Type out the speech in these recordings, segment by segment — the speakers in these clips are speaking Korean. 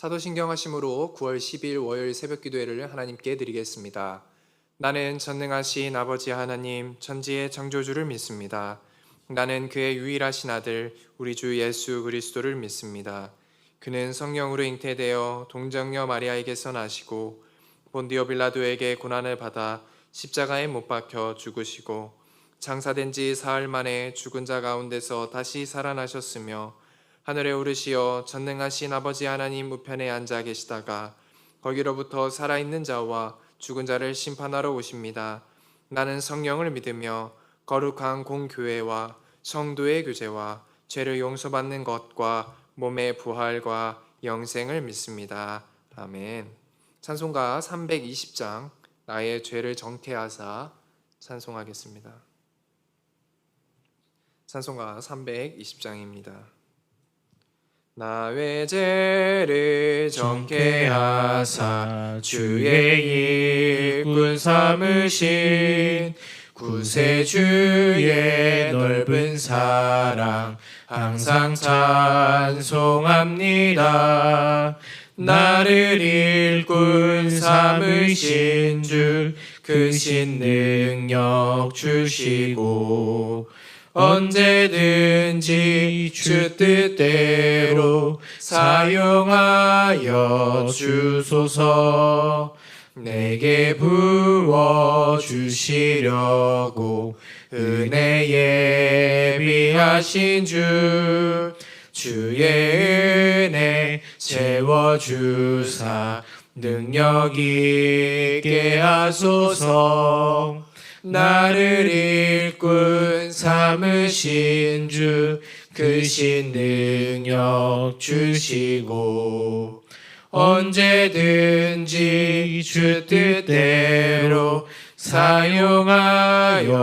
사도신경하심으로 9월 10일 월요일 새벽기도회를 하나님께 드리겠습니다. 나는 전능하신 아버지 하나님 천지의 창조주를 믿습니다. 나는 그의 유일하신 아들 우리 주 예수 그리스도를 믿습니다. 그는 성령으로 잉태되어 동정녀 마리아에게서 나시고 본디오 빌라도에게 고난을 받아 십자가에 못 박혀 죽으시고 장사된 지 사흘 만에 죽은 자 가운데서 다시 살아나셨으며 하늘에 오르시어 전능하신 아버지 하나님 우편에 앉아 계시다가 거기로부터 살아있는 자와 죽은 자를 심판하러 오십니다. 나는 성령을 믿으며 거룩한 공교회와 성도의 교제와 죄를 용서받는 것과 몸의 부활과 영생을 믿습니다. 아멘. 찬송가 320장 나의 죄를 정케하사 찬송하겠습니다. 찬송가 320장입니다. 나의 죄를 정케하사 주의 일꾼 삼으신 구세주의 넓은 사랑 항상 찬송합니다. 나를 일꾼 삼으신 주 크신 능력 주시고 언제든지 주 뜻대로 사용하여 주소서. 내게 부어주시려고 은혜 예비하신 주의 은혜 채워주사 능력 있게 하소서. 나를 일꾼 삼으신 주 크신 능력 주시고 언제든지 주 뜻대로 사용하여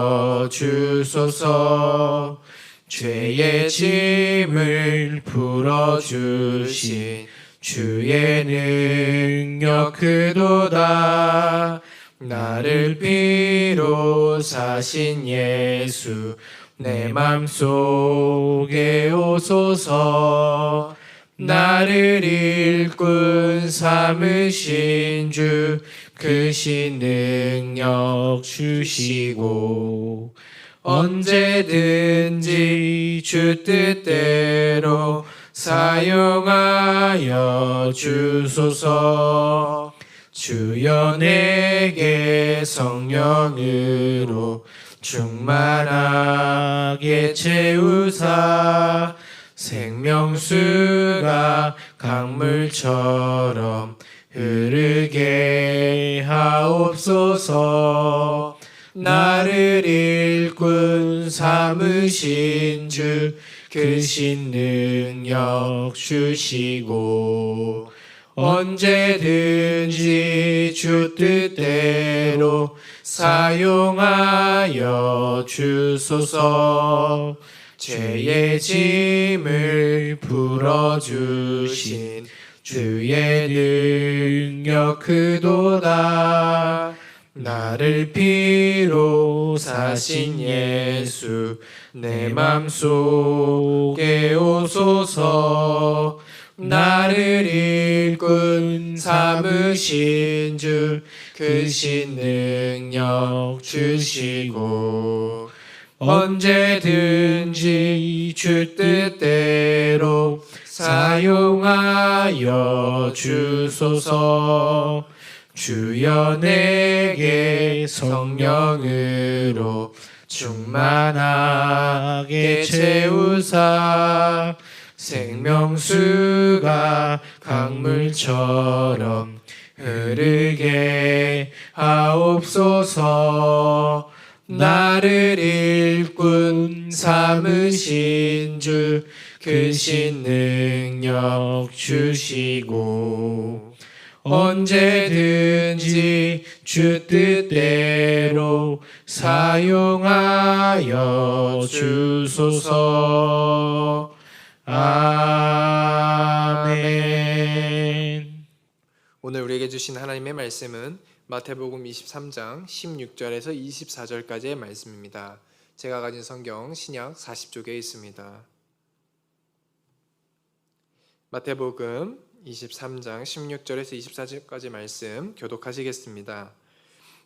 주소서. 죄의 짐을 풀어주신 주의 능력 크도다. 나를 피로 사신 예수 내 맘속에 오소서. 나를 일꾼 삼으신 주 크신 능력 주시고 언제든지 주 뜻대로 사용하여 주소서. 주여 내게 성령으로 충만하게 채우사 생명수가 강물처럼 흐르게 하옵소서. 나를 일꾼 삼으신 주 크신 능력 주시고 언제든지 주 뜻대로 사용하여 주소서. 죄의 짐을 풀어주신 주의 능력 크도다. 나를 피로 사신 예수 내 맘속에 오소서. 나를 일꾼 삼으신 주 크신 능력 주시고 언제든지 주 뜻대로 사용하여 주소서. 주여 내게 성령으로 충만하게 채우사 생명수가 강물처럼 흐르게 하옵소서. 나를 일꾼 삼으신 주 크신 능력 주시고 언제든지 주 뜻대로 사용하여 주소서. 아멘. 오늘 우리에게 주신 하나님의 말씀은 마태복음 23장 16절에서 24절까지의 말씀입니다. 제가 가진 성경 신약 40쪽에 있습니다. 마태복음 23장 16절에서 24절까지 말씀 교독하시겠습니다.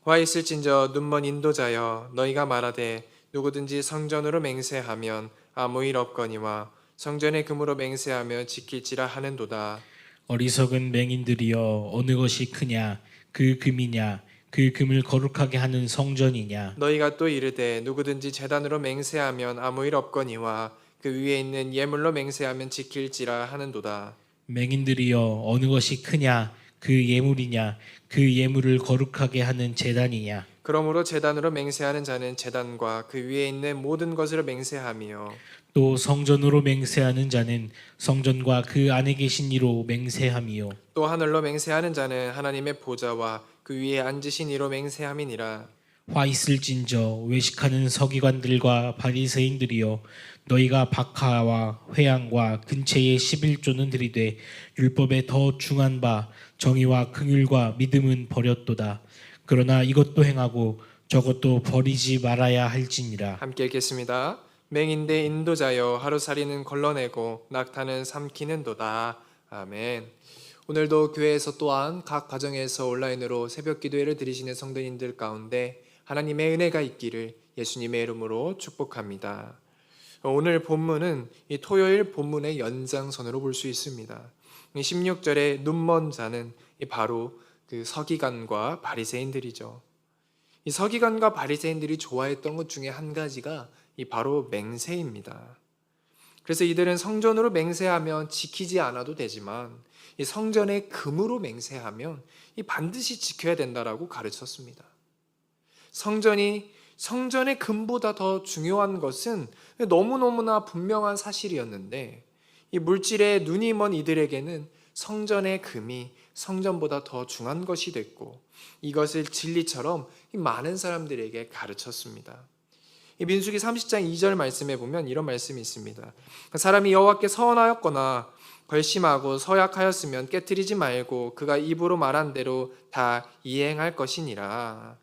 화 있을진저 눈먼 인도자여 너희가 말하되 누구든지 성전으로 맹세하면 아무 일 없거니와 성전의 금으로 맹세하며 지킬지라 하는도다. 어리석은 맹인들이여 어느 것이 크냐 그 금이냐 그 금을 거룩하게 하는 성전이냐. 너희가 또 이르되 누구든지 제단으로 맹세하면 아무 일 없거니와 그 위에 있는 예물로 맹세하면 지킬지라 하는도다. 맹인들이여 어느 것이 크냐 그 예물이냐 그 예물을 거룩하게 하는 제단이냐. 그러므로 제단으로 맹세하는 자는 제단과 그 위에 있는 모든 것을 맹세하며 또 성전으로 맹세하는 자는 성전과 그 안에 계신 이로 맹세함이요 또 하늘로 맹세하는 자는 하나님의 보좌와 그 위에 앉으신 이로 맹세함이니라. 화 있을진저 외식하는 서기관들과 바리새인들이여 너희가 박하와 회양과 근체의 11조는 들이되 율법에 더 중한 바 정의와 긍휼과 믿음은 버렸도다. 그러나 이것도 행하고 저것도 버리지 말아야 할지니라. 함께 읽겠습니다. 맹인대 인도자여 하루살이는 걸러내고 낙타는 삼키는도다. 아멘. 오늘도 교회에서 또한 각 가정에서 온라인으로 새벽 기도회를 드리시는 성도님들 가운데 하나님의 은혜가 있기를 예수님의 이름으로 축복합니다. 오늘 본문은 이 토요일 본문의 연장선으로 볼 수 있습니다. 16절에 눈먼 자는 바로 그 서기관과 바리새인들이죠. 이 서기관과 바리새인들이 좋아했던 것 중에 한 가지가 이 바로 맹세입니다. 그래서 이들은 성전으로 맹세하면 지키지 않아도 되지만 이 성전의 금으로 맹세하면 이 반드시 지켜야 된다라고 가르쳤습니다. 성전의 금보다 더 중요한 것은 너무너무나 분명한 사실이었는데 이 물질에 눈이 먼 이들에게는 성전의 금이 성전보다 더 중요한 것이 됐고 이것을 진리처럼 많은 사람들에게 가르쳤습니다. 이 민수기 30장 2절 말씀에 보면 이런 말씀이 있습니다. 사람이 여호와께 서원하였거나 결심하고 서약하였으면 깨뜨리지 말고 그가 입으로 말한 대로 다 이행할 것이니라.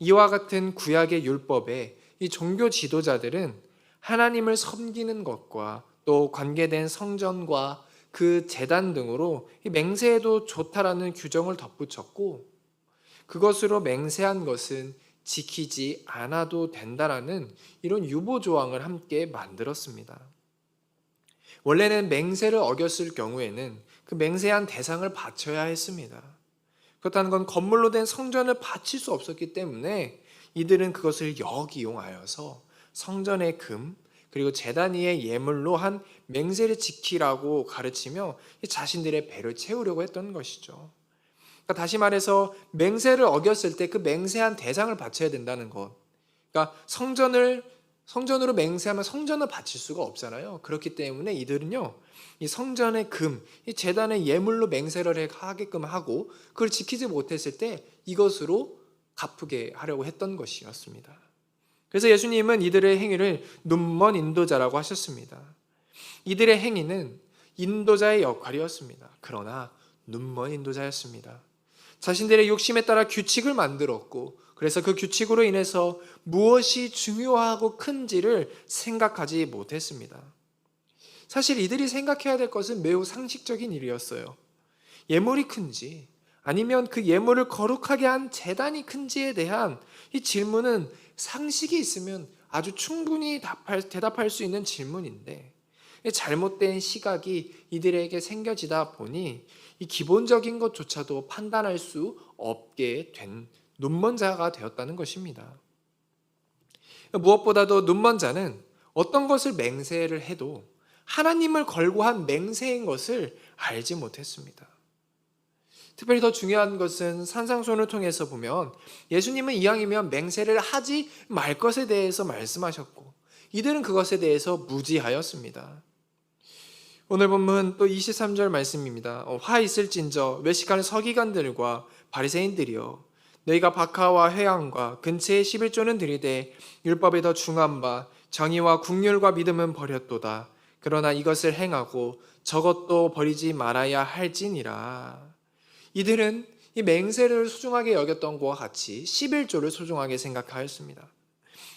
이와 같은 구약의 율법에 이 종교 지도자들은 하나님을 섬기는 것과 또 관계된 성전과 그 제단 등으로 이 맹세해도 좋다라는 규정을 덧붙였고 그것으로 맹세한 것은 지키지 않아도 된다라는 이런 유보 조항을 함께 만들었습니다. 원래는 맹세를 어겼을 경우에는 그 맹세한 대상을 바쳐야 했습니다. 그렇다는 건 건물로 된 성전을 바칠 수 없었기 때문에 이들은 그것을 역이용하여서 성전의 금 그리고 제단 위의 예물로 한 맹세를 지키라고 가르치며 자신들의 배를 채우려고 했던 것이죠. 그러니까 다시 말해서 맹세를 어겼을 때 그 맹세한 대상을 바쳐야 된다는 것. 그러니까 성전으로 맹세하면 성전을 바칠 수가 없잖아요. 그렇기 때문에 이들은요, 이 성전의 금, 이 제단의 예물로 맹세를 하게끔 하고 그걸 지키지 못했을 때 이것으로 갚게 하려고 했던 것이었습니다. 그래서 예수님은 이들의 행위를 눈먼 인도자라고 하셨습니다. 이들의 행위는 인도자의 역할이었습니다. 그러나 눈먼 인도자였습니다. 자신들의 욕심에 따라 규칙을 만들었고 그래서 그 규칙으로 인해서 무엇이 중요하고 큰지를 생각하지 못했습니다. 사실 이들이 생각해야 될 것은 매우 상식적인 일이었어요. 예물이 큰지 아니면 그 예물을 거룩하게 한 제단이 큰지에 대한 이 질문은 상식이 있으면 아주 충분히 대답할 수 있는 질문인데 잘못된 시각이 이들에게 생겨지다 보니 이 기본적인 것조차도 판단할 수 없게 된 눈먼 자가 되었다는 것입니다. 무엇보다도 눈먼 자는 어떤 것을 맹세를 해도 하나님을 걸고 한 맹세인 것을 알지 못했습니다. 특별히 더 중요한 것은 산상수훈을 통해서 보면 예수님은 이왕이면 맹세를 하지 말 것에 대해서 말씀하셨고 이들은 그것에 대해서 무지하였습니다. 오늘 본문 또 23절 말씀입니다. 화 있을진저 외식하는 서기관들과 바리새인들이여 너희가 박하와 회양과 근체의 11조는 들이되 율법에 더 중한 바 정의와 국률과 믿음은 버렸도다. 그러나 이것을 행하고 저것도 버리지 말아야 할지니라. 이들은 이 맹세를 소중하게 여겼던 것과 같이 11조를 소중하게 생각하였습니다.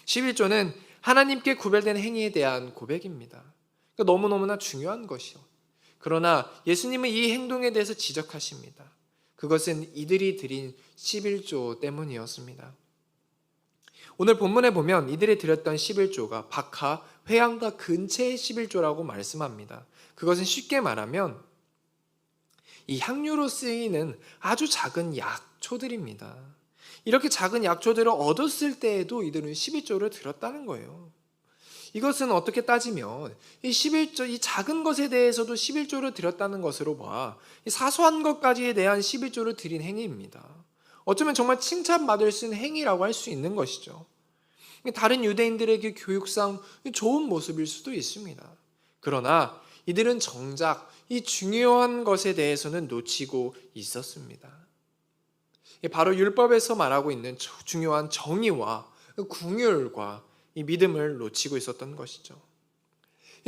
11조는 하나님께 구별된 행위에 대한 고백입니다. 그러니까 너무너무나 중요한 것이요. 그러나 예수님은 이 행동에 대해서 지적하십니다. 그것은 이들이 드린 11조 때문이었습니다. 오늘 본문에 보면 이들이 드렸던 11조가 박하, 회양과 근처의 11조라고 말씀합니다. 그것은 쉽게 말하면 이 향유로 쓰이는 아주 작은 약초들입니다. 이렇게 작은 약초들을 얻었을 때에도 이들은 11조를 드렸다는 거예요. 이것은 어떻게 따지면 이 11조, 이 작은 것에 대해서도 11조를 드렸다는 것으로 봐. 이 사소한 것까지에 대한 11조를 드린 행위입니다. 어쩌면 정말 칭찬받을 수 있는 행위라고 할 수 있는 것이죠. 다른 유대인들에게 교육상 좋은 모습일 수도 있습니다. 그러나 이들은 정작 이 중요한 것에 대해서는 놓치고 있었습니다. 바로 율법에서 말하고 있는 중요한 정의와 궁율과 이 믿음을 놓치고 있었던 것이죠.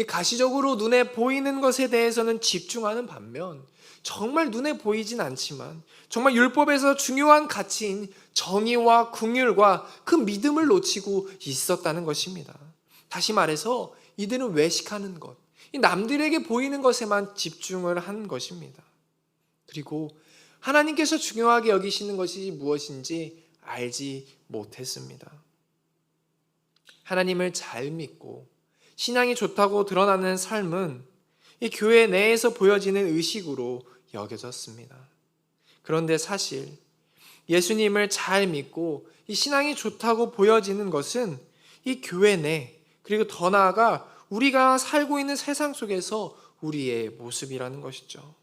가시적으로 눈에 보이는 것에 대해서는 집중하는 반면 정말 눈에 보이진 않지만 정말 율법에서 중요한 가치인 정의와 궁율과 그 믿음을 놓치고 있었다는 것입니다. 다시 말해서 이들은 외식하는 것, 남들에게 보이는 것에만 집중을 한 것입니다. 그리고 하나님께서 중요하게 여기시는 것이 무엇인지 알지 못했습니다. 하나님을 잘 믿고 신앙이 좋다고 드러나는 삶은 이 교회 내에서 보여지는 의식으로 여겨졌습니다. 그런데 사실 예수님을 잘 믿고 이 신앙이 좋다고 보여지는 것은 이 교회 내, 그리고 더 나아가 우리가 살고 있는 세상 속에서 우리의 모습이라는 것이죠.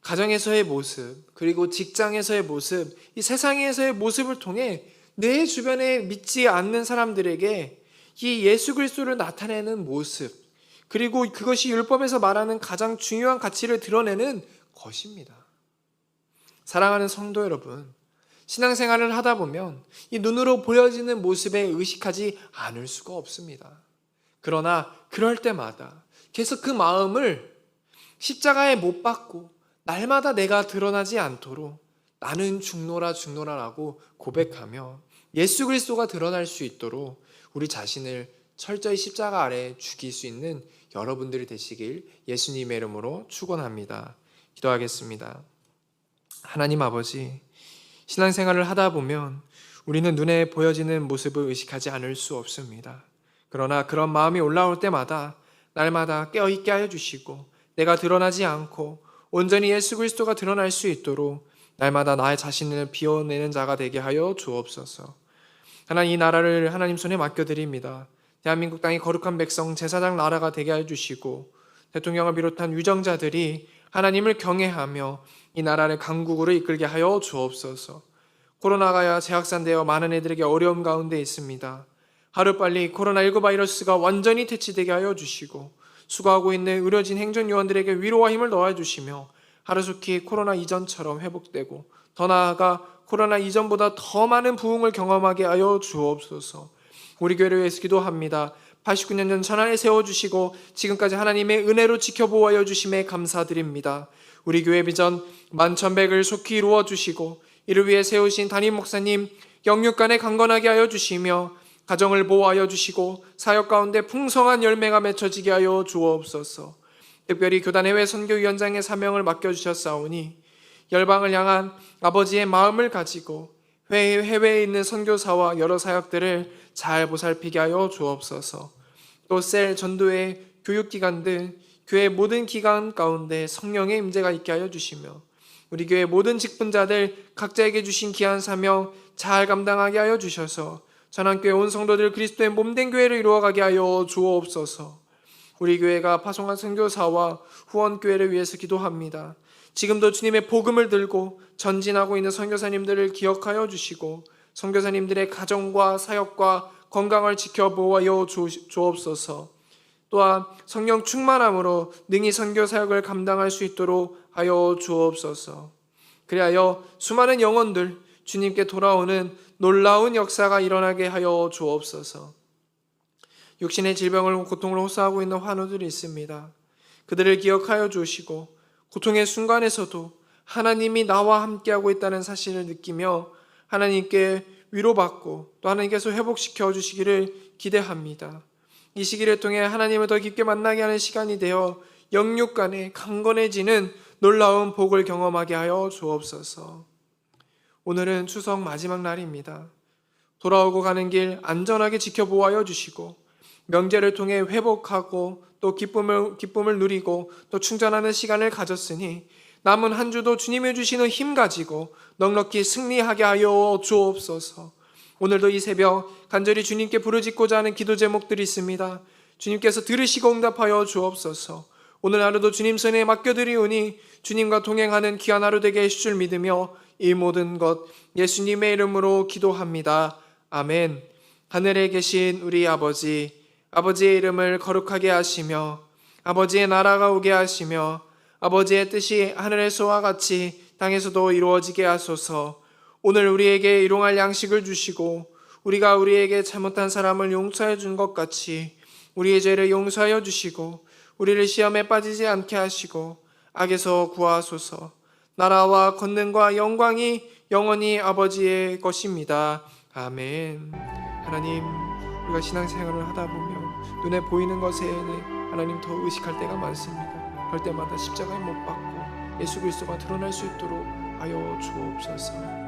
가정에서의 모습, 그리고 직장에서의 모습, 이 세상에서의 모습을 통해 내 주변에 믿지 않는 사람들에게 이 예수 그리스도를 나타내는 모습, 그리고 그것이 율법에서 말하는 가장 중요한 가치를 드러내는 것입니다. 사랑하는 성도 여러분, 신앙생활을 하다 보면 이 눈으로 보여지는 모습에 의식하지 않을 수가 없습니다. 그러나 그럴 때마다 계속 그 마음을 십자가에 못 박고 날마다 내가 드러나지 않도록 나는 죽노라라고 고백하며 예수 그리스도가 드러날 수 있도록 우리 자신을 철저히 십자가 아래 죽일 수 있는 여러분들이 되시길 예수님의 이름으로 축원합니다. 기도하겠습니다. 하나님 아버지, 신앙생활을 하다 보면 우리는 눈에 보여지는 모습을 의식하지 않을 수 없습니다. 그러나 그런 마음이 올라올 때마다 날마다 깨어있게 하여 주시고 내가 드러나지 않고 온전히 예수 그리스도가 드러날 수 있도록 날마다 나의 자신을 비워내는 자가 되게 하여 주옵소서. 하나님, 이 나라를 하나님 손에 맡겨드립니다. 대한민국 땅이 거룩한 백성 제사장 나라가 되게 해주시고 대통령을 비롯한 위정자들이 하나님을 경외하며 이 나라를 강국으로 이끌게 하여 주옵소서. 코로나가 재확산되어 많은 이들에게 어려움 가운데 있습니다. 하루빨리 코로나19 바이러스가 완전히 퇴치되게 하여 주시고 수고하고 있는 의료진 행정요원들에게 위로와 힘을 넣어주시며 하루속히 코로나 이전처럼 회복되고 더 나아가 코로나 이전보다 더 많은 부흥을 경험하게 하여 주옵소서. 우리 교회를 위해서 기도합니다. 89년 전 천하에 세워주시고 지금까지 하나님의 은혜로 지켜보아 주심에 감사드립니다. 우리 교회 비전 만천백을 속히 이루어 주시고 이를 위해 세우신 담임 목사님 영육간에 강건하게 하여 주시며 가정을 보호하여 주시고 사역 가운데 풍성한 열매가 맺혀지게 하여 주옵소서. 특별히 교단해외 선교위원장의 사명을 맡겨주셨사오니 열방을 향한 아버지의 마음을 가지고 해외에 있는 선교사와 여러 사역들을 잘 보살피게 하여 주옵소서. 또 셀, 전도회, 교육기관 등 교회 모든 기관 가운데 성령의 임재가 있게 하여 주시며 우리 교회 모든 직분자들 각자에게 주신 귀한 사명 잘 감당하게 하여 주셔서 전환교회 온 성도들 그리스도의 몸된 교회를 이루어가게 하여 주옵소서. 우리 교회가 파송한 선교사와 후원교회를 위해서 기도합니다. 지금도 주님의 복음을 들고 전진하고 있는 선교사님들을 기억하여 주시고 선교사님들의 가정과 사역과 건강을 지켜보아여 주옵소서. 또한 성령 충만함으로 능히 선교 사역을 감당할 수 있도록 하여 주옵소서. 그리하여 수많은 영혼들 주님께 돌아오는 놀라운 역사가 일어나게 하여 주옵소서. 육신의 질병을 고통을 호소하고 있는 환우들이 있습니다. 그들을 기억하여 주시고 고통의 순간에서도 하나님이 나와 함께하고 있다는 사실을 느끼며 하나님께 위로받고 또 하나님께서 회복시켜 주시기를 기대합니다. 이 시기를 통해 하나님을 더 깊게 만나게 하는 시간이 되어 영육 간에 강건해지는 놀라운 복을 경험하게 하여 주옵소서. 오늘은 추석 마지막 날입니다. 돌아오고 가는 길 안전하게 지켜보아여 주시고 명제를 통해 회복하고 또 기쁨을 누리고 또 충전하는 시간을 가졌으니 남은 한 주도 주님이 주시는 힘 가지고 넉넉히 승리하게 하여 주옵소서. 오늘도 이 새벽 간절히 주님께 부르짖고자 하는 기도 제목들이 있습니다. 주님께서 들으시고 응답하여 주옵소서. 오늘 하루도 주님 손에 맡겨드리오니 주님과 동행하는 귀한 하루 되게 해주실 줄 믿으며 이 모든 것 예수님의 이름으로 기도합니다. 아멘. 하늘에 계신 우리 아버지, 아버지의 이름을 거룩하게 하시며 아버지의 나라가 오게 하시며 아버지의 뜻이 하늘에서와 같이 땅에서도 이루어지게 하소서. 오늘 우리에게 일용할 양식을 주시고 우리가 우리에게 잘못한 사람을 용서해 준 것 같이 우리의 죄를 용서하여 주시고 우리를 시험에 빠지지 않게 하시고 악에서 구하소서. 나라와 권능과 영광이 영원히 아버지의 것입니다. 아멘. 하나님, 우리가 신앙생활을 하다 보면 눈에 보이는 것에 하나님 더 의식할 때가 많습니다. 그럴 때마다 십자가에 못 박고 예수 그리스도가 드러날 수 있도록 하여 주옵소서.